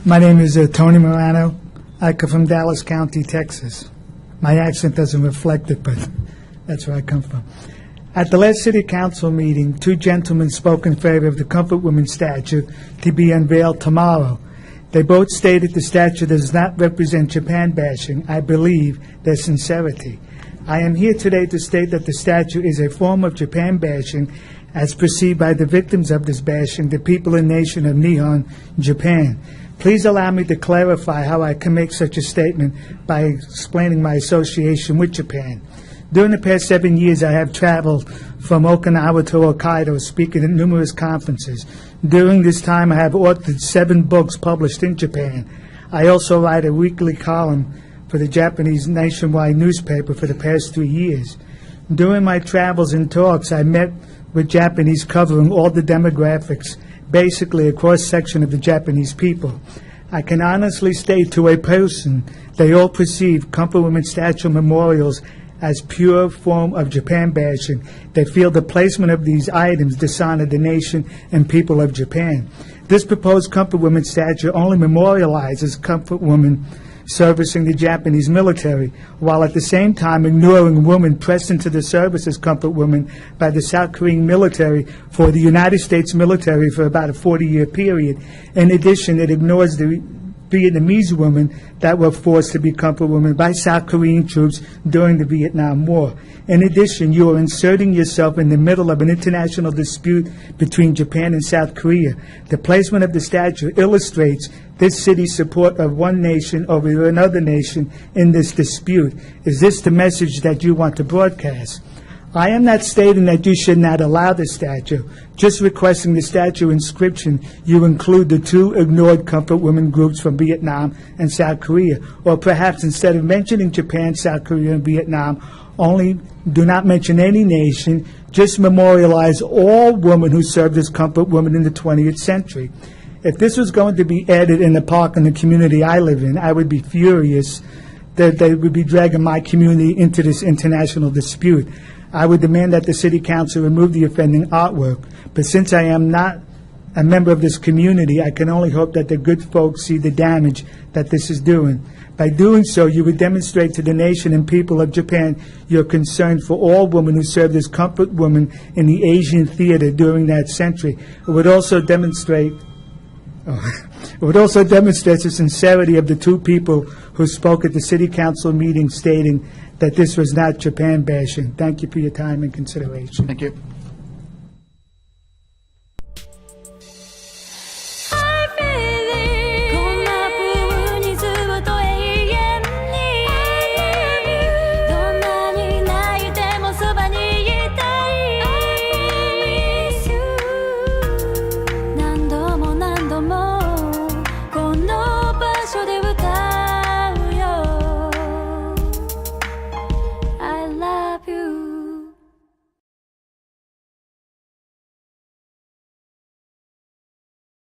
My name is Tony Morano. I come from Dallas County, Texas. My accent doesn't reflect it, but that's where I come from. At the last City Council meeting, two gentlemen spoke in favor of the Comfort Women statue to be unveiled tomorrow. They both stated the statue does not represent Japan bashing. I believe their sincerity. I am here today to state that the statue is a form of Japan bashing as perceived by the victims of this bashing, the people and nation of Nihon, Japan. Please allow me to clarify how I can make such a statement by explaining my association with Japan. During the past 7 years, I have traveled from Okinawa to Hokkaido, speaking at numerous conferences. During this time, I have authored 7 books published in Japan. I also write a weekly column for the Japanese nationwide newspaper for the past 3 years. During my travels and talks, I met with Japanese covering all the demographics, basically a cross-section of the Japanese people. I can honestly state to a person they all perceive Comfort Women statue memorials as pure form of Japan bashing. They feel the placement of these items dishonor the nation and people of Japan. This proposed Comfort Women statue only memorializes Comfort Women servicing the Japanese military, while at the same time ignoring women pressed into the service as comfort women by the South Korean military for the United States military for about a 40-year period. In addition, it ignores the Vietnamese women that were forced to be comfort women by South Korean troops during the Vietnam War. In addition, you are inserting yourself in the middle of an international dispute between Japan and South Korea. The placement of the statue illustrates this city's support of one nation over another nation in this dispute. Is this the message that you want to broadcast? I am not stating that you should not allow the statue, just requesting the statue inscription you include the 2 ignored comfort women groups from Vietnam and South Korea, or perhaps instead of mentioning Japan, South Korea, and Vietnam, only do not mention any nation, just memorialize all women who served as comfort women in the 20th century. If this was going to be added in the park in the community I live in, I would be furious that they would be dragging my community into this international dispute. I would demand that the City Council remove the offending artwork. But since I am not a member of this community, I can only hope that the good folks see the damage that this is doing. By doing so, you would demonstrate to the nation and people of Japan your concern for all women who served as comfort women in the Asian theater during that century. It would also demonstrate the sincerity of the 2 people who spoke at the City Council meeting stating that this was not Japan bashing. Thank you for your time and consideration. Thank you.